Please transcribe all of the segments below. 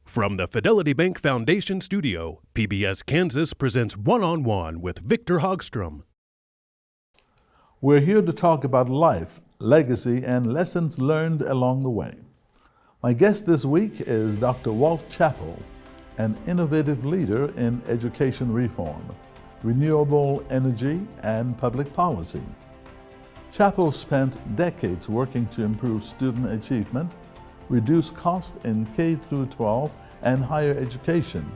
From the Fidelity Bank Foundation studio, PBS Kansas presents One-on-One with Victor Hogstrom. We're here to talk about life, legacy, and lessons learned along the way. My guest this week is Dr. Walt Chappell, an innovative leader in education reform, renewable energy, and public policy. Chappell spent decades working to improve student achievement, reduce costs in K-12 and higher education,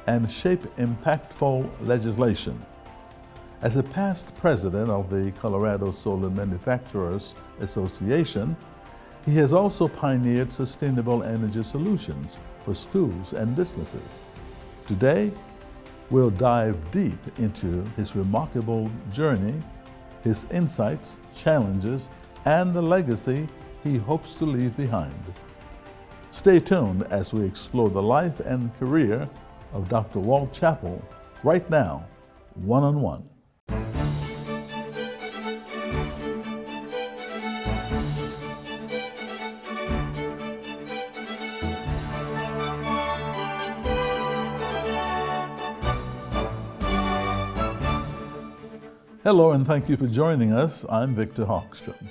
and shape impactful legislation. As a past president of the Colorado Solar Manufacturers Association, he has also pioneered sustainable energy solutions for schools and businesses. Today, we'll dive deep into his remarkable journey, his insights, challenges, and the legacy he hopes to leave behind. Stay tuned as we explore the life and career of Dr. Walt Chappell right now, one-on-one. Hello, and thank you for joining us. I'm Victor Hogstrom.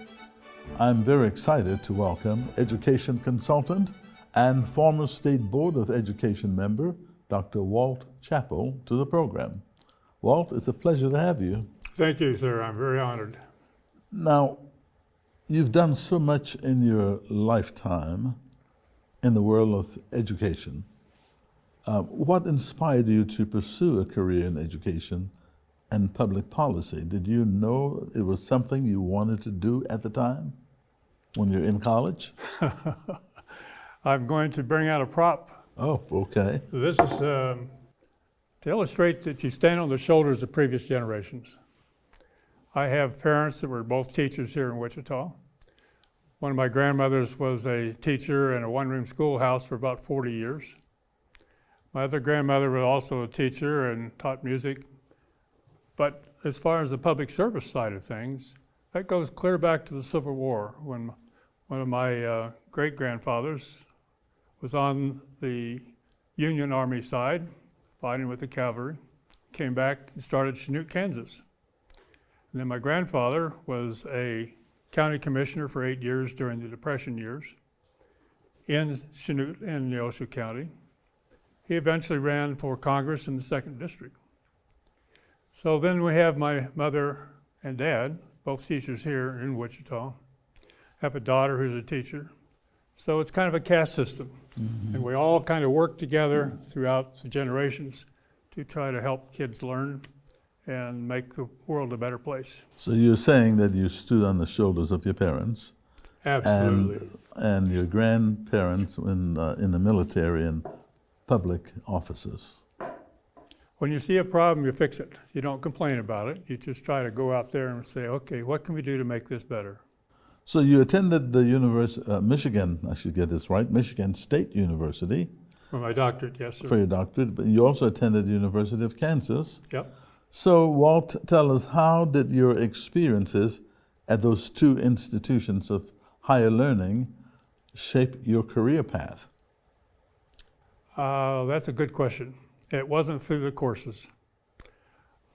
I'm very excited to welcome education consultant and former State Board of Education member, Dr. Walt Chappell, to the program. Walt, it's a pleasure to have you. Thank you, sir. I'm very honored. Now, you've done so much in your lifetime in the world of education. What inspired you to pursue a career in education and public policy? Did you know it was something you wanted to do at the time when you're in college? I'm going to bring out a prop. Oh, okay. This is to illustrate that you stand on the shoulders of previous generations. I have parents that were both teachers here in Wichita. One of my grandmothers was a teacher in a one-room schoolhouse for about 40 years. My other grandmother was also a teacher and taught music. But as far as the public service side of things, that goes clear back to the Civil War, when one of my great-grandfathers was on the Union Army side, fighting with the cavalry, came back and started Chinook, Kansas. And then my grandfather was a county commissioner for 8 years during the Depression years in Chinook and Neosho County. He eventually ran for Congress in the 2nd District. So then we have my mother and dad, both teachers here in Wichita. Have a daughter who's a teacher. So it's kind of a caste system. Mm-hmm. And we all kind of work together throughout the generations to try to help kids learn and make the world a better place. So you're saying that you stood on the shoulders of your parents. Absolutely. And your grandparents in the military and public offices. When you see a problem, you fix it. You don't complain about it. You just try to go out there and say, okay, what can we do to make this better? So you attended the Michigan, I should get this right, Michigan State University. For my doctorate, yes, sir. For your doctorate, but you also attended the University of Kansas. Yep. So Walt, tell us, how did your experiences at those two institutions of higher learning shape your career path? That's a good question. It wasn't through the courses.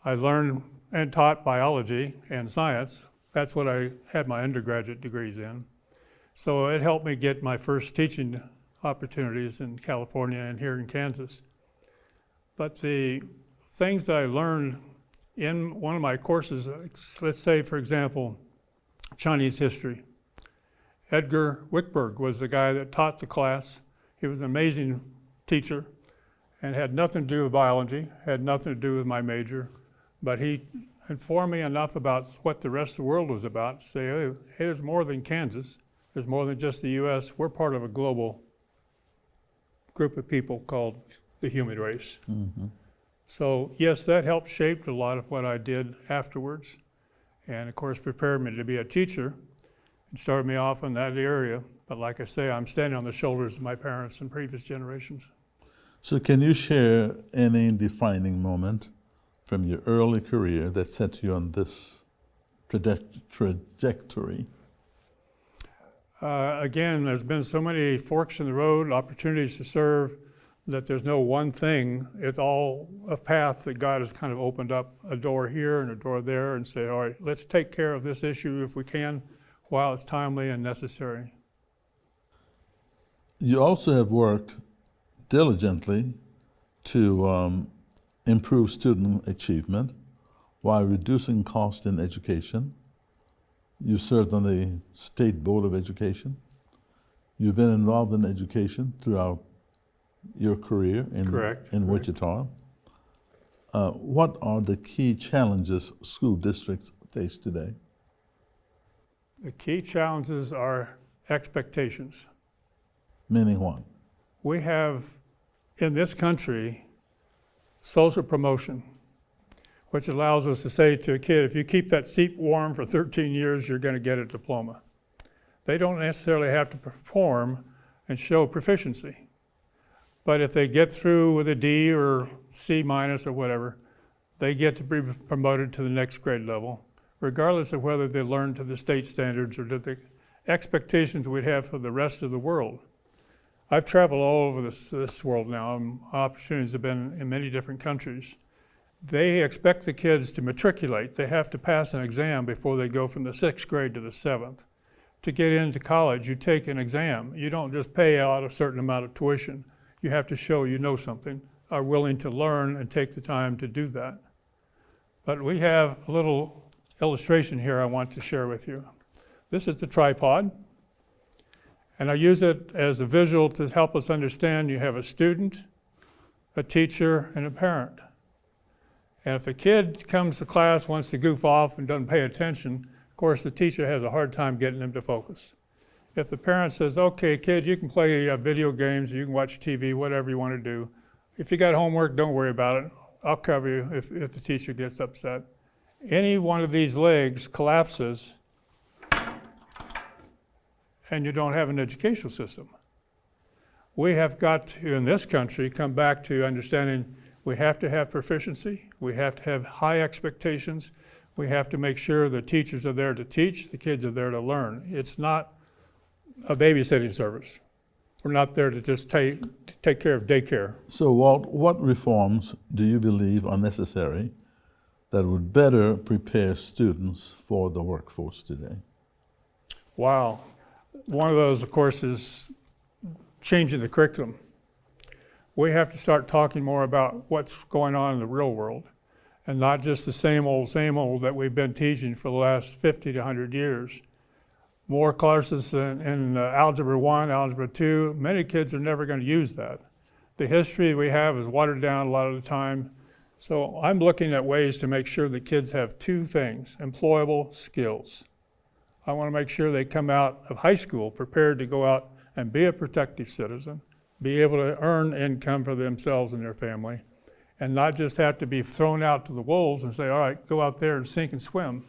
I learned and taught biology and science. That's what I had my undergraduate degrees in. So it helped me get my first teaching opportunities in California and here in Kansas. But the things that I learned in one of my courses, let's say, for example, Chinese history. Edgar Wickberg was the guy that taught the class. He was an amazing teacher and had nothing to do with biology, had nothing to do with my major, but he informed me enough about what the rest of the world was about to say, hey, there's more than Kansas, there's more than just the US, we're part of a global group of people called the human race. Mm-hmm. So yes, that helped shape a lot of what I did afterwards, and of course prepared me to be a teacher and started me off in that area. But like I say, I'm standing on the shoulders of my parents and previous generations. So can you share any defining moment from your early career that set you on this trajectory? Again, there's been so many forks in the road, opportunities to serve, that there's no one thing. It's all a path that God has kind of opened up a door here and a door there and say, all right, let's take care of this issue if we can while it's timely and necessary. You also have worked diligently to improve student achievement while reducing cost in education. You served on the State Board of Education. You've been involved in education throughout your career in Wichita. What are the key challenges school districts face today? The key challenges are expectations. Meaning what? We have, in this country, social promotion, which allows us to say to a kid, if you keep that seat warm for 13 years, you're going to get a diploma. They don't necessarily have to perform and show proficiency. But if they get through with a D or C minus or whatever, they get to be promoted to the next grade level, regardless of whether they learn to the state standards or to the expectations we'd have for the rest of the world. I've traveled all over this world now, and opportunities have been in many different countries. They expect the kids to matriculate. They have to pass an exam before they go from the 6th grade to the 7th. To get into college, you take an exam. You don't just pay out a certain amount of tuition. You have to show you know something, are willing to learn and take the time to do that. But we have a little illustration here I want to share with you. This is the tripod, and I use it as a visual to help us understand you have a student, a teacher, and a parent. And if the kid comes to class, wants to goof off and doesn't pay attention, of course the teacher has a hard time getting him to focus. If the parent says, okay, kid, you can play video games, you can watch TV, whatever you want to do. If you got homework, don't worry about it. I'll cover you if the teacher gets upset. Any one of these legs collapses and you don't have an educational system. We have got to, in this country, come back to understanding we have to have proficiency, we have to have high expectations, we have to make sure the teachers are there to teach, the kids are there to learn. It's not a babysitting service. We're not there to just take care of daycare. So Walt, what reforms do you believe are necessary that would better prepare students for the workforce today? Wow. One of those, of course, is changing the curriculum. We have to start talking more about what's going on in the real world and not just the same old that we've been teaching for the last 50 to 100 years. More classes in Algebra 1, Algebra 2, many kids are never going to use that. The history we have is watered down a lot of the time. So I'm looking at ways to make sure the kids have two things, employable skills. I want to make sure they come out of high school prepared to go out and be a protective citizen, be able to earn income for themselves and their family, and not just have to be thrown out to the wolves and say, all right, go out there and sink and swim.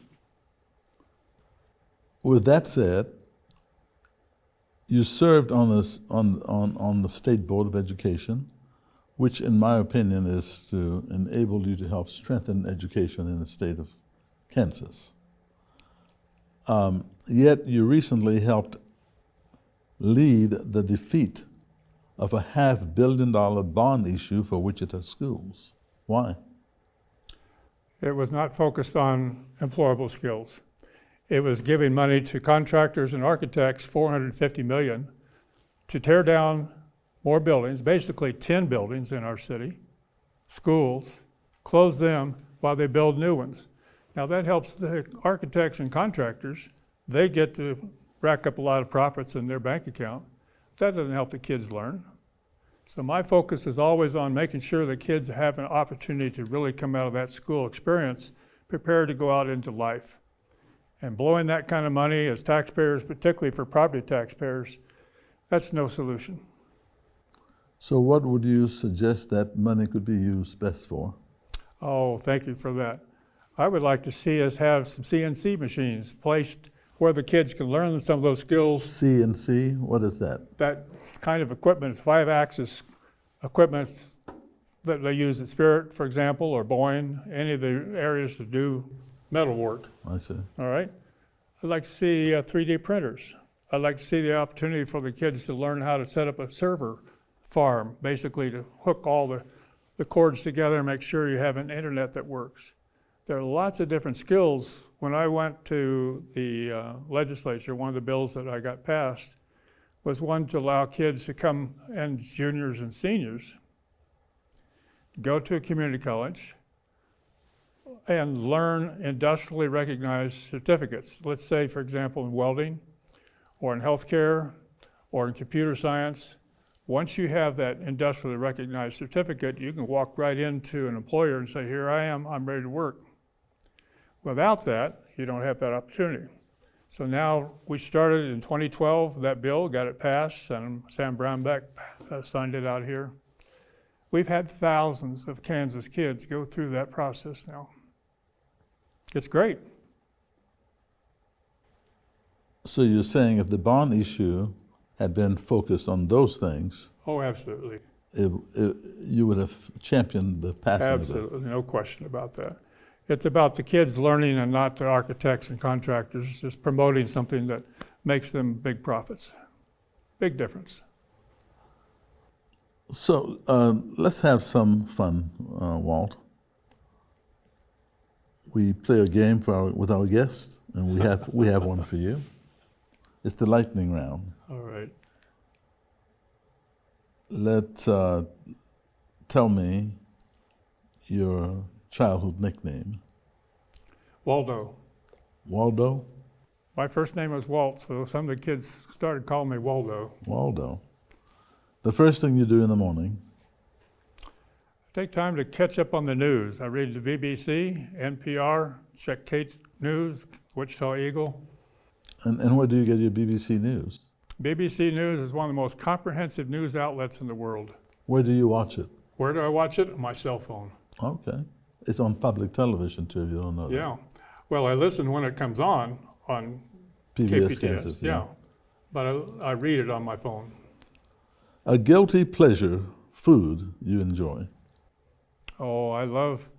With that said, you served on the State Board of Education, which in my opinion is to enable you to help strengthen education in the state of Kansas. Yet you recently helped lead the defeat of a $500 million bond issue for Wichita schools. Why? It was not focused on employable skills. It was giving money to contractors and architects, $450 million, to tear down more buildings, basically 10 buildings in our city, schools, close them while they build new ones. Now that helps the architects and contractors. They get to rack up a lot of profits in their bank account. That doesn't help the kids learn. So my focus is always on making sure the kids have an opportunity to really come out of that school experience prepared to go out into life. And blowing that kind of money as taxpayers, particularly for property taxpayers, that's no solution. So what would you suggest that money could be used best for? Oh, thank you for that. I would like to see us have some CNC machines placed where the kids can learn some of those skills. CNC, what is that? That kind of equipment is 5-axis equipment that they use at Spirit, for example, or Boeing, any of the areas to do metal work. I see. All right. I'd like to see 3D printers. I'd like to see the opportunity for the kids to learn how to set up a server farm, basically to hook all the cords together and make sure you have an internet that works. There are lots of different skills. When I went to the legislature, one of the bills that I got passed was one to allow kids to come, and juniors and seniors, go to a community college and learn industrially recognized certificates. Let's say, for example, in welding, or in healthcare, or in computer science. Once you have that industrially recognized certificate, you can walk right into an employer and say, here I am, I'm ready to work. Without that, you don't have that opportunity. So now we started in 2012, that bill, got it passed, and Sam Brownback signed it out here. We've had thousands of Kansas kids go through that process now. It's great. So you're saying if the bond issue had been focused on those things, Oh, absolutely. you would have championed the passing of it. Absolutely, no question about that. It's about the kids learning and not the architects and contractors, just promoting something that makes them big profits. Big difference. So let's have some fun, Walt. We play a game with our guests, and we have one for you. It's the lightning round. All right. Tell me your childhood nickname. Waldo. Waldo? My first name was Walt, so some of the kids started calling me Waldo. Waldo. The first thing you do in the morning? I take time to catch up on the news. I read the BBC, NPR, check Kate News, Wichita Eagle. And where do you get your BBC News? BBC News is one of the most comprehensive news outlets in the world. Where do you watch it? Where do I watch it? On my cell phone. Okay. It's on public television too, if you don't know that. Yeah. Well, I listen when it comes on PBS KPTS. Kansas, Yeah. But I read it on my phone. A guilty pleasure food you enjoy? Oh, I love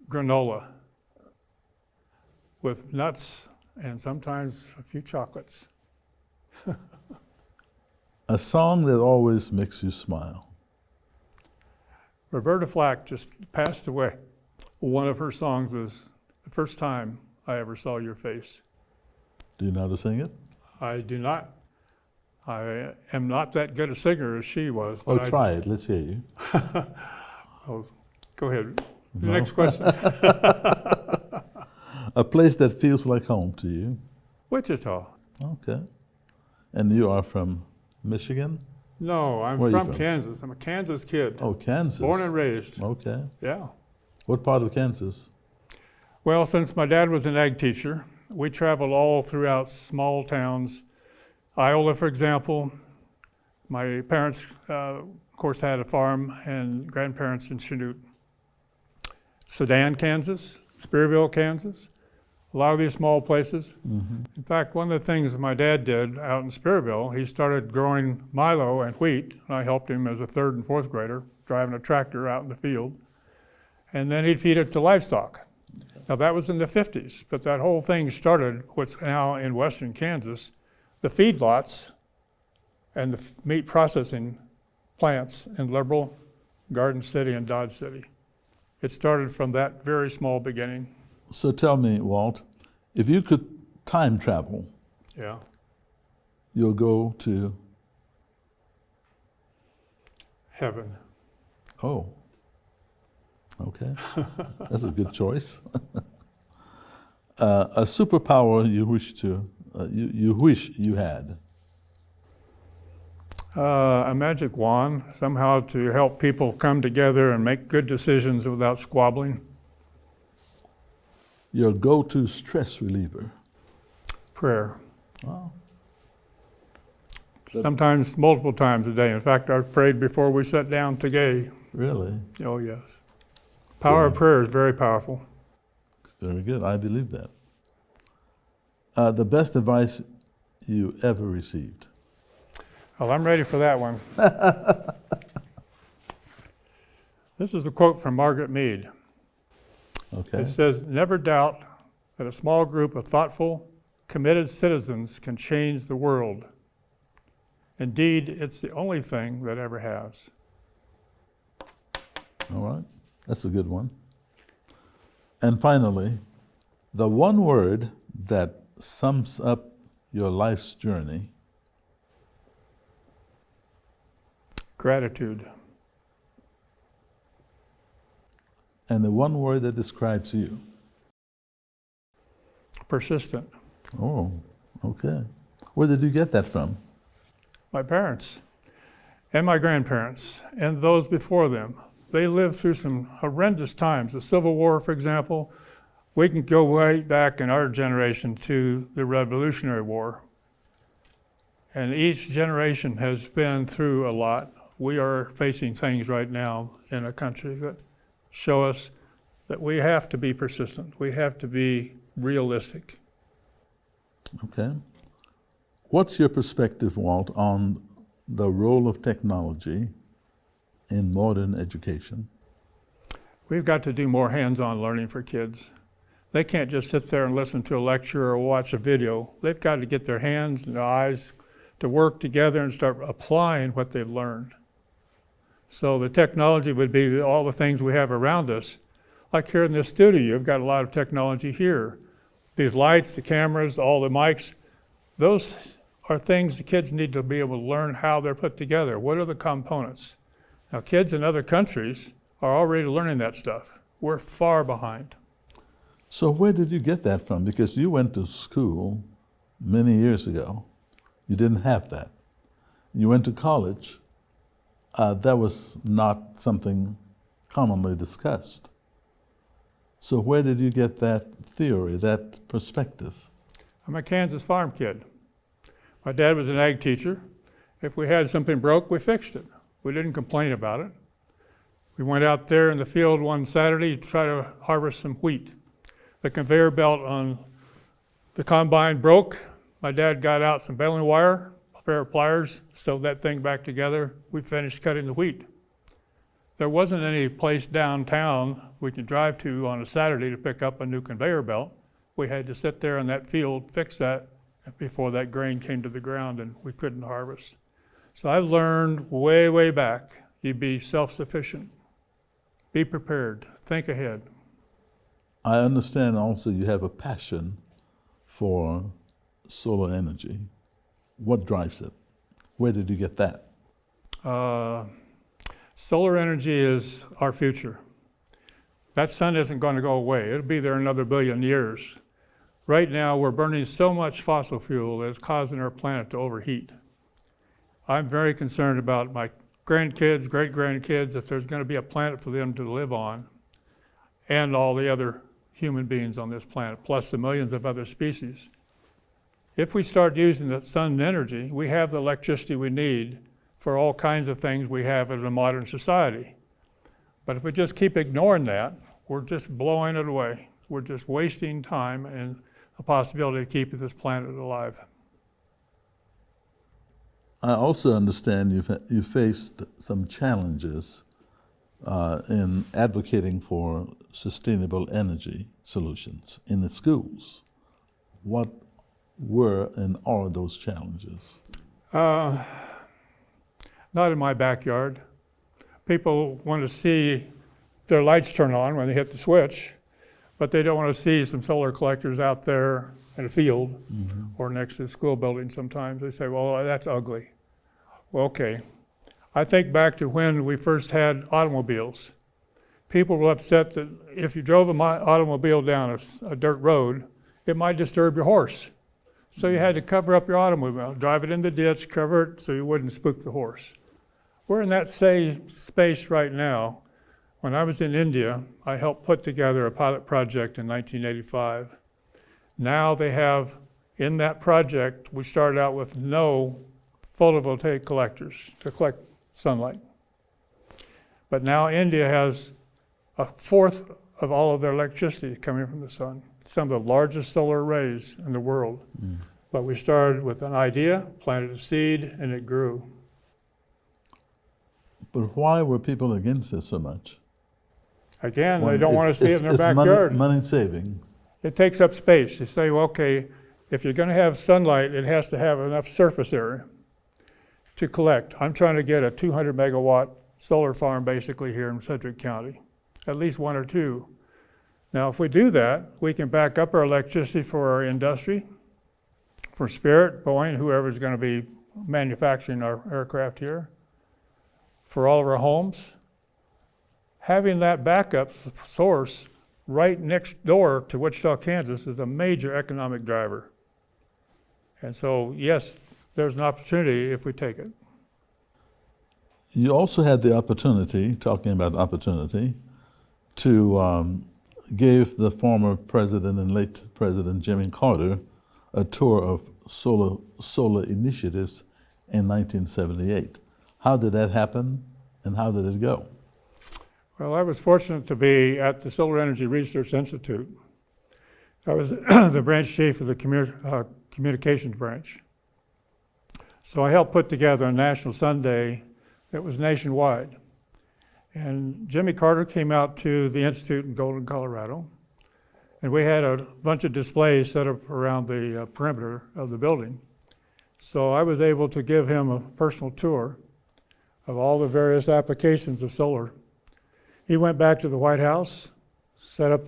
granola with nuts and sometimes a few chocolates. A song that always makes you smile? Roberta Flack just passed away. One of her songs was The First Time I Ever Saw Your Face. Do you know how to sing it? I do not. I am not that good a singer as she was. Oh, But try it. Let's hear you. Oh, go ahead. The No. next question. A place that feels like home to you? Wichita. Okay. And you are from Michigan? No, I'm Where are you from from? Kansas. I'm a Kansas kid. Oh, Kansas. Born and raised. Okay. Yeah. What part of Kansas? Well, since my dad was an ag teacher, we traveled all throughout small towns. Iola, for example. My parents, of course, had a farm, and grandparents in Chanute. Sedan, Kansas. Spearville, Kansas. A lot of these small places. Mm-hmm. In fact, one of the things my dad did out in Spearville, he started growing milo and wheat. And I helped him as a third and fourth grader, driving a tractor out in the field. And then he'd feed it to livestock. Now that was in the 50s, but that whole thing started what's now in western Kansas, the feedlots and the meat processing plants in Liberal, Garden City, and Dodge City. It started from that very small beginning. So tell me, Walt, if you could time travel, Yeah. you'll go to? Heaven. Oh. Okay. That's a good choice. A superpower you wish you had? A magic wand, somehow to help people come together and make good decisions without squabbling. Your go-to stress reliever? Prayer. Oh. Sometimes multiple times a day. In fact, I prayed before we sat down today. Really? Oh, yes. Power of prayer is very powerful. Very good. I believe that. The best advice you ever received? Well, I'm ready for that one. This is a quote from Margaret Mead. Okay. It says, "Never doubt that a small group of thoughtful, committed citizens can change the world. Indeed, it's the only thing that ever has. All right, that's a good one. And finally, the one word that sums up your life's journey. Gratitude. And the one word that describes you. Persistent. Oh, okay. Where did you get that from? My parents and my grandparents and those before them. They lived through some horrendous times. The Civil War, for example. We can go way back in our generation to the Revolutionary War. And each generation has been through a lot. We are facing things right now in our country that show us that we have to be persistent. We have to be realistic. Okay. What's your perspective, Walt, on the role of technology in modern education? We've got to do more hands-on learning for kids. They can't just sit there and listen to a lecture or watch a video. They've got to get their hands and their eyes to work together and start applying what they've learned. So the technology would be all the things we have around us. Like here in this studio, you've got a lot of technology here. These lights, the cameras, all the mics, those are things the kids need to be able to learn how they're put together. What are the components? Now, kids in other countries are already learning that stuff. We're far behind. So where did you get that from? Because you went to school many years ago. You didn't have that. You went to college. That was not something commonly discussed. So where did you get that theory, that perspective? I'm a Kansas farm kid. My dad was an ag teacher. If we had something broke, we fixed it. We didn't complain about it. We went out there in the field one Saturday to try to harvest some wheat. The conveyor belt on the combine broke. My dad got out some baling wire, a pair of pliers, sewed that thing back together. We finished cutting the wheat. There wasn't any place downtown we could drive to on a Saturday to pick up a new conveyor belt. We had to sit there in that field, fix that before that grain came to the ground and we couldn't harvest. So I've learned way, way back, you be self-sufficient, be prepared, think ahead. I understand also you have a passion for solar energy. What drives it? Where did you get that? Solar energy is our future. That sun isn't going to go away. It'll be there another billion years. Right now, we're burning so much fossil fuel that it's causing our planet to overheat. I'm very concerned about my grandkids, great-grandkids, if there's going to be a planet for them to live on, and all the other human beings on this planet, plus the millions of other species. If we start using the sun energy, we have the electricity we need for all kinds of things we have in a modern society. But if we just keep ignoring that, we're just blowing it away. We're just wasting time and the possibility of keeping this planet alive. I also understand you faced some challenges in advocating for sustainable energy solutions in the schools. What were and are those challenges? Not in my backyard. People want to see their lights turn on when they hit the switch, but they don't want to see some solar collectors out there in a field or next to the school building sometimes. They say, well, that's ugly. Well, okay. I think back to when we first had automobiles. People were upset that if you drove an automobile down a dirt road, it might disturb your horse. So you had to cover up your automobile, drive it in the ditch, cover it so you wouldn't spook the horse. We're in that same space right now. When I was in India, I helped put together a pilot project in 1985. Now they have, in that project, we started out with no photovoltaic collectors to collect sunlight. But now India has a fourth of all of their electricity coming from the sun, some of the largest solar arrays in the world. But we started with an idea, planted a seed, and it grew. But why were people against it so much? Again, they don't want to see it in their backyard. Money saving. It takes up space. You say, well, okay, if you're going to have sunlight, it has to have enough surface area. to collect. I'm trying to get a 200 megawatt solar farm basically here in Sedgwick County, at least one or two. Now, if we do that, we can back up our electricity for our industry, for Spirit, Boeing, whoever's going to be manufacturing our aircraft here, for all of our homes. Having that backup source right next door to Wichita, Kansas is a major economic driver. And so, yes, there's an opportunity if we take it. You also had the opportunity, talking about opportunity, to give the former president and late President Jimmy Carter a tour of solar initiatives in 1978. How did that happen, and how did it go? Well, I was fortunate to be at the Solar Energy Research Institute. I was the branch chief of the communications branch. So I helped put together a National Sunday that was nationwide. And Jimmy Carter came out to the Institute in Golden, Colorado, and we had a bunch of displays set up around the perimeter of the building. So I was able to give him a personal tour of all the various applications of solar. He went back to the White House, set up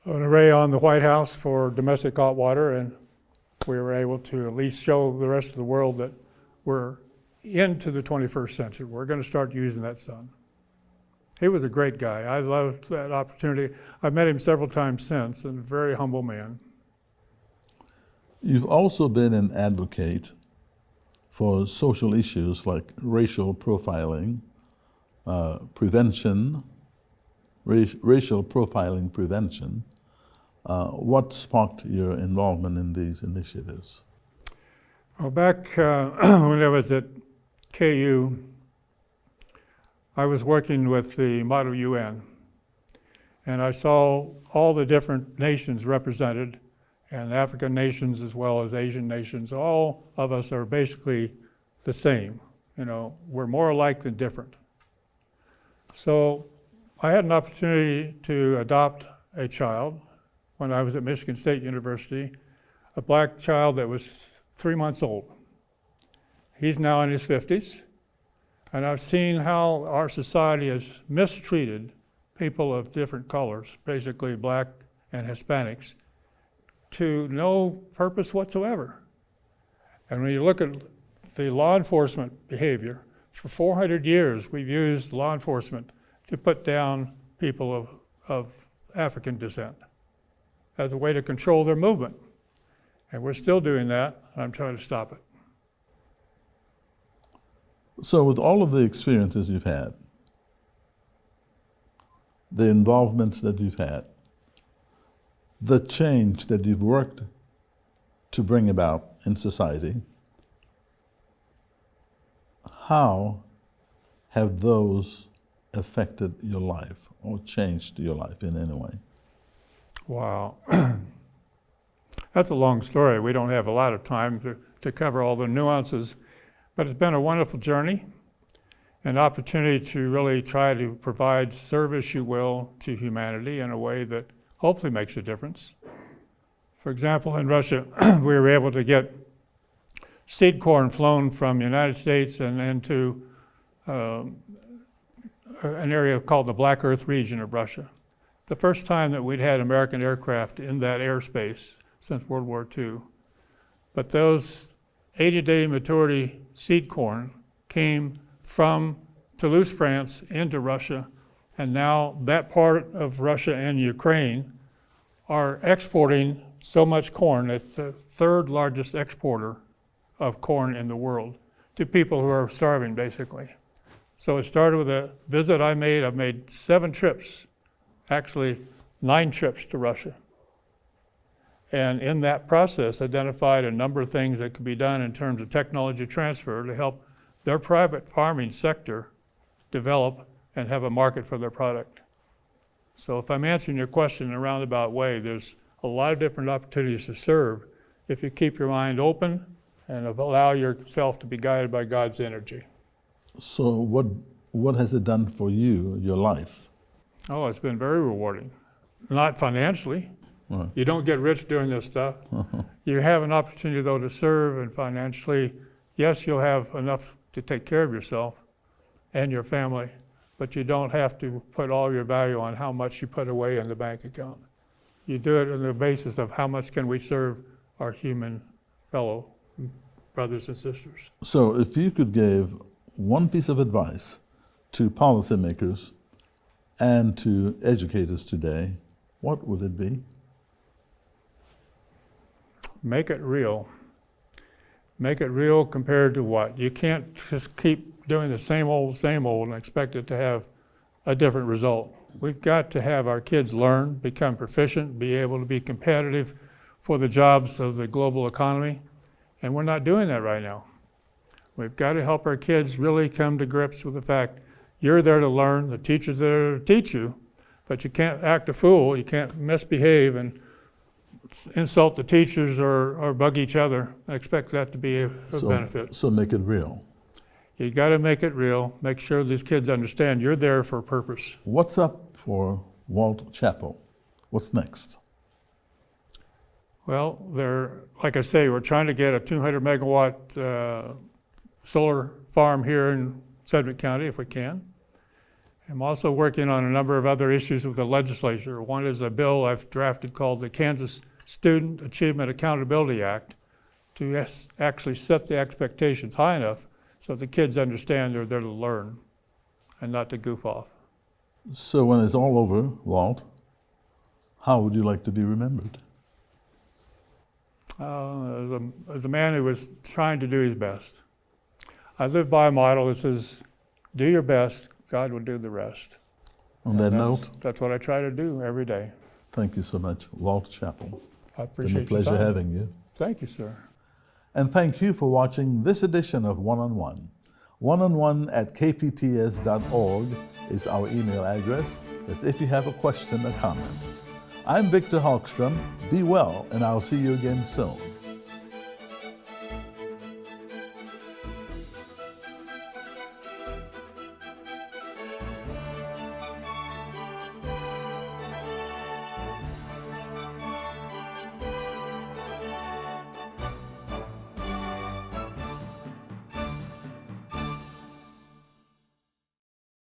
an array on the White House for domestic hot water, and we were able to at least show the rest of the world that we're into the 21st century. We're going to start using that sun. He was a great guy. I loved that opportunity. I've met him several times since, and a very humble man. You've also been an advocate for social issues like racial profiling, prevention, racial profiling prevention. What sparked your involvement in these initiatives? Well, back when I was at KU, I was working with the Model UN, and I saw all the different nations represented, and African nations as well as Asian nations. All of us are basically the same. You know, we're more alike than different. So I had an opportunity to adopt a child when I was at Michigan State University, a black child that was 3 months old. He's now in his 50s, and I've seen how our society has mistreated people of different colors, basically black and Hispanics, to no purpose whatsoever. And when you look at the law enforcement behavior, for 400 years we've used law enforcement to put down people of African descent as a way to control their movement. And we're still doing that, and I'm trying to stop it. So with all of the experiences you've had, the involvements that you've had, the change that you've worked to bring about in society, how have those affected your life or changed your life in any way? Wow. That's a long story. We don't have a lot of time to cover all the nuances, but it's been a wonderful journey, an opportunity to really try to provide service, you will, to humanity in a way that hopefully makes a difference. For example, in Russia, we were able to get seed corn flown from the United States and into an area called the Black Earth region of Russia. The first time that we'd had American aircraft in that airspace since World War II. But those 80-day maturity seed corn came from Toulouse, France, into Russia, and now that part of Russia and Ukraine are exporting so much corn. It's the third largest exporter of corn in the world to people who are starving, basically. So it started with a visit I made. I've made 7 trips, actually 9 trips to Russia. And in that process, identified a number of things that could be done in terms of technology transfer to help their private farming sector develop and have a market for their product. So if I'm answering your question in a roundabout way, there's a lot of different opportunities to serve if you keep your mind open and allow yourself to be guided by God's energy. So what has it done for you, your life? Oh, it's been very rewarding. Not financially. Right. You don't get rich doing this stuff. You have an opportunity, though, to serve, and financially Yes, you'll have enough to take care of yourself and your family, but you don't have to put all your value on how much you put away in the bank account. You do it on the basis of how much can we serve our human fellow brothers and sisters. So if you could give one piece of advice to policymakers and to educators today, what would it be? Make it real. Make it real compared to what? You can't just keep doing the same old and expect it to have a different result. We've got to have our kids learn, become proficient, be able to be competitive for the jobs of the global economy, and we're not doing that right now. We've got to help our kids really come to grips with the fact you're there to learn, the teacher's there to teach you, but you can't act a fool, you can't misbehave and insult the teachers or bug each other and expect that to be a benefit. So make it real. You got to make it real, make sure these kids understand you're there for a purpose. What's up for Walt Chappell? What's next? Well, like I say, we're trying to get a 200 megawatt solar farm here in Sedgwick County if we can. I'm also working on a number of other issues with the legislature. One is a bill I've drafted called the Kansas Student Achievement Accountability Act to actually set the expectations high enough so the kids understand they're there to learn and not to goof off. So when it's all over, Walt, how would you like to be remembered? As a man who was trying to do his best. I live by a model that says, do your best, God will do the rest. On that note, that's what I try to do every day. thank you so much, Walt Chappell. I appreciate It's been a pleasure having you. Thank you, sir. And thank you for watching this edition of One-on-One. One-on-one@kpts.org is our email address, as if you have a question or comment. I'm Victor Hogstrom. Be well, and I'll see you again soon.